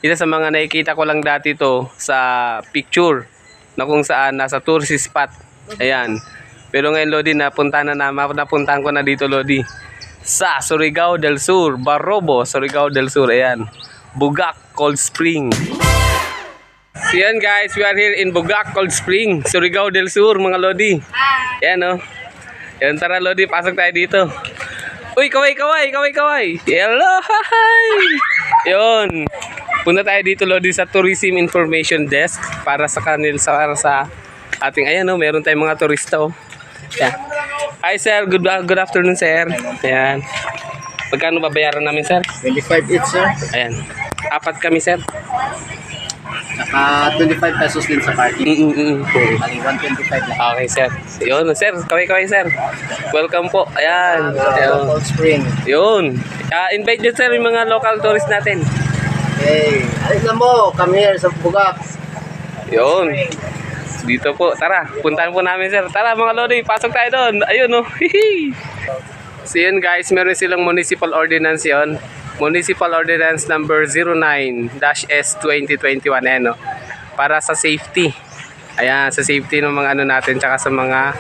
isa sa mga nakikita ko lang dati to sa picture na kung saan nasa tourist spot. Ayan. Pero ngayon Lodi, napuntahan ko na dito Lodi. Sa Surigao del Sur, Barobo, Surigao del Sur. Ayan. Bugak Cold Spring. So yan guys, we are here in Bugak Cold Spring, Surigao del Sur mga Lodi. Ayan o. Yan, tara Lodi, pasok tayo dito. Uy, kaway. Hello, hi. Yun. Punta tayo dito Lodi sa Tourism Information Desk para sa ating, ayan o, meron tayong mga turista o. Yeah. Hi sir, good afternoon sir. Ayan. Magkano babayaran namin sir? 25 each sir. Ayan. 4 kami sir. Saka 25 pesos din sa parking. Bali 125 lang. Okay sir. Yun sir, kaway sir. Welcome po. Ayan. Cold Spring. Yun. Invite nyo sir yung mga local tourists natin. Hey, alam mo, come here sa Bugak. Yun. Dito po. Tara, puntahan po namin sir. Tara mga Lodi, pasok tayo doon. Ayun o. So yun guys, meron silang municipal ordinance yun. Municipal Ordinance number 09-S2021 ano, para sa safety. Ayan, sa safety ng mga ano natin, tsaka sa mga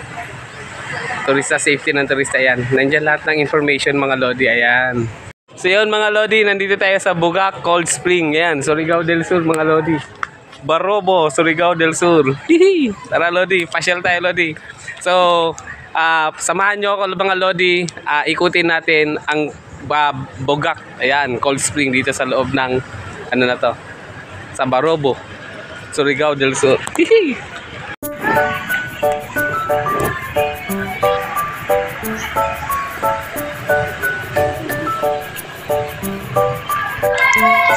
turista, safety ng turista. Ayan, nandiyan lahat ng information mga Lodi. Ayan. So yun mga Lodi, nandito tayo sa Bugak Cold Spring. Ayan, Surigao del Sur mga Lodi. Barobo, Surigao del Sur. Hihi. Tara Lodi, pasyal tayo Lodi. So samahan nyo ako mga Lodi, ikutin natin ang Bugak, ayan, Cold Spring dito sa loob ng ano na to, sa Barobo, Surigao del Sur.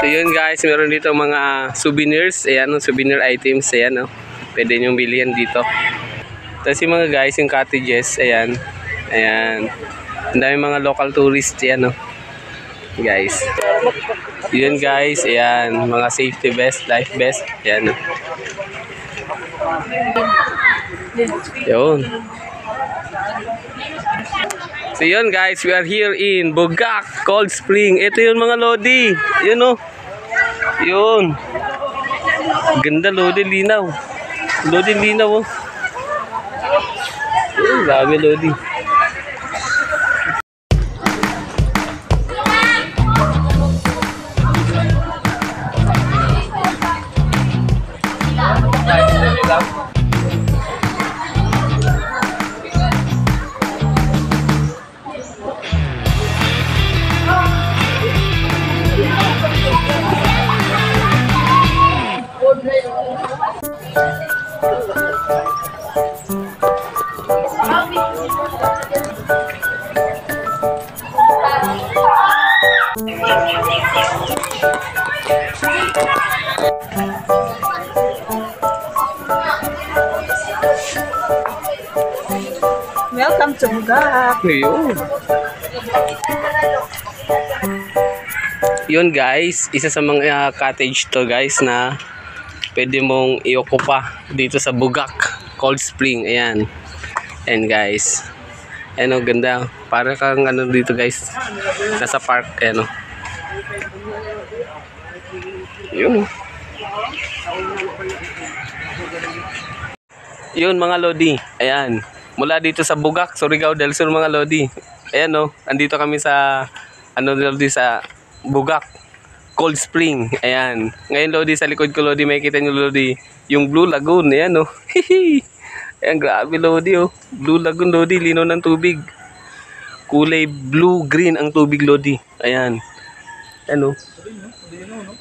So yun guys, meron dito mga souvenirs, ayan, souvenir items, ayan, pwede nyo bilhin dito. Tapos yung mga guys, yung cottages, ayan, ang dami mga local tourists yan, guys. Yun guys, ayan, mga safety vest, life vest, ayan. Yun. So yun guys, we are here in Bugak Cold Spring. Ito yun mga Lodi. Yun o. Yun. Ganda Lodi, linaw. Lodi, linaw o. Yun, grabe Lodi. Welcome to Bugak. Yun guys, isa sa mga cottage to guys na pwede mong i-okupa dito sa Bugak Cold Spring. Ayan. Ayan guys. Ayan o, ganda. Para kang ano dito guys, nasa park. Ayan o. Yun. Yun mga Lodi. Ayan. Mula dito sa Bugak, Surigao del Sur mga Lodi. Ayan o, andito kami sa ano Lodi, sa Bugak Cold Spring. Ayan. Ngayon Lodi, sa likod ko Lodi, makikita nyo Lodi yung Blue Lagoon. Ayan o. Ayan, grabe Lodi o. Blue Lagoon Lodi, linaw ng tubig. Kulay blue-green ang tubig Lodi. Ayan. Ayan o.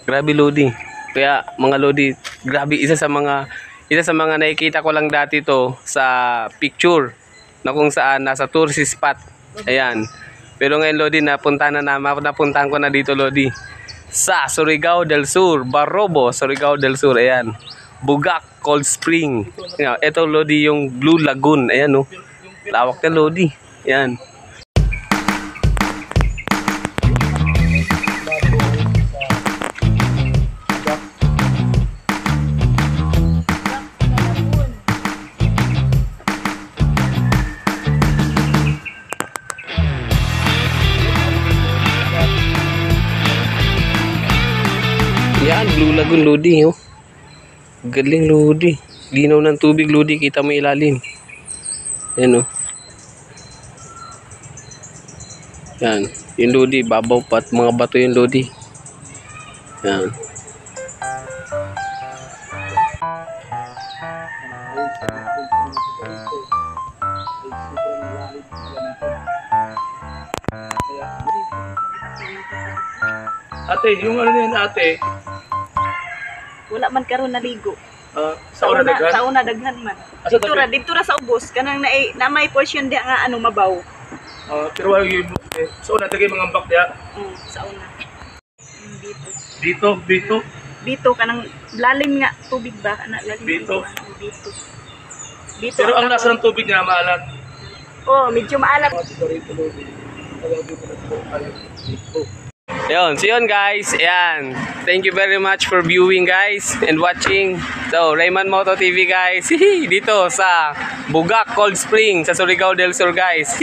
Grabe Lodi. Kaya mga Lodi, grabe, isa sa mga nakikita ko lang dati to sa picture na kung saan nasa tourist spot. Ayan. Pero ngayon Lodi, napuntahan ko na dito Lodi. Sa Surigao del Sur, Barobo, Surigao del Sur. Ayan. Bugak Cold Spring. Ito Lodi yung Blue Lagoon. Ayan o. Lawak na Lodi. Ayan. Yan, Blue Lagoon, Lodi, oh. Galing, Lodi. Linaw ng tubig, Lodi. Kita mo ilalim. Yan, oh. Yan. Yung Lodi, babaw pa at mga bato yung Lodi. Yan. Ate, yung ano yun ate, Wala man karon naligo. sa una dagan? Sa una daghan man. Asa Dito ra sa ubos kanang na may portion diya nga ano mabaw. Pero wala yung sa una dagan mga ambak diya. Sa una. Dito. Dito. Dito kanang lalim nga tubig ba ana lalim. Dito. Dito. Dito. Pero ang lasa ng tubig niya maalat. Oh, medyo maalat. Ayun, so yun guys, ayan. Thank you very much for viewing guys and watching. So, Rayman Moto TV guys. Dito sa Bugak Cold Spring sa Surigao del Sur guys.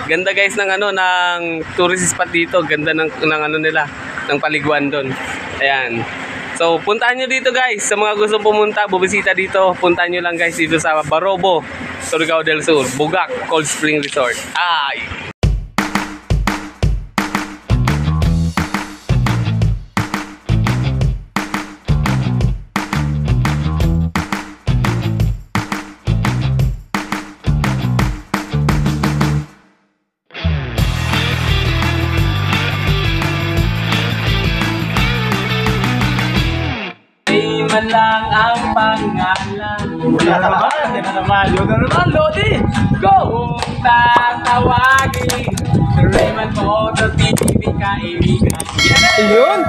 Ganda guys ng ano ng tourist spot dito. Ganda ng ano nila, ng paliguan doon. Ayan. So, puntahan nyo dito guys. Sa mga gustong pumunta, bubisita dito, puntahan nyo lang guys dito sa Barobo, Surigao del Sur, Bugak Cold Spring Resort. Ay! Rayman lang ang pangalan. Yan na naman, Lodi! Go! Kung tatawagin Rayman Moto TV kaibigan. Yun!